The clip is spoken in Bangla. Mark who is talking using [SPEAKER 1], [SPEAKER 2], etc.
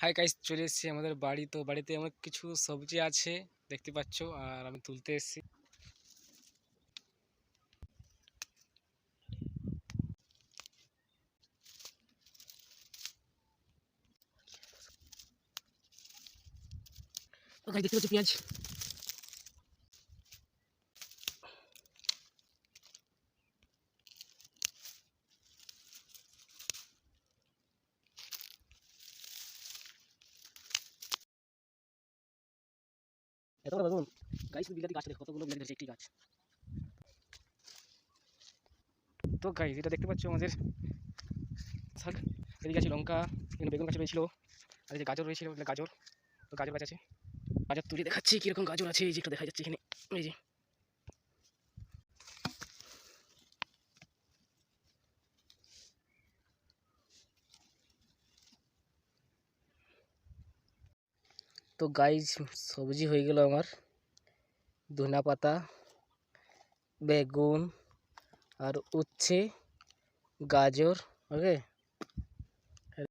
[SPEAKER 1] হাই গাইস, চলে এসেছি আমাদের বাড়ি। তো বাড়িতে অনেক কিছু সবজি আছে দেখতে পাচ্ছ, আর আমি তুলতে এসেছি। তো গাইস দেখতে পাচ্ছ পেঁয়াজ। এত বড় বেগুন গাইস, বিলাতি গাছটা দেখো, কতগুলো বিলাতি ধরেছে একটি গাছ। তো গাইস এটা দেখতে পাচ্ছ আমাদের শাক। এদিকে আছে লঙ্কা, এখানে বেগুন গাছ রয়েছিল, আর এই যে গাজর রয়েছিল, গাজর। তো গাজর গাছ আছে, গাজর তুলে দেখাচ্ছি কিরকম গাজর আছে। এই যে একটা দেখা যাচ্ছে এখানে, এই যে। তো গাইস সবজি হয়ে গেল আমার, ধনা পাতা, বেগুন আর উচ্ছে, গাজর। ওকে।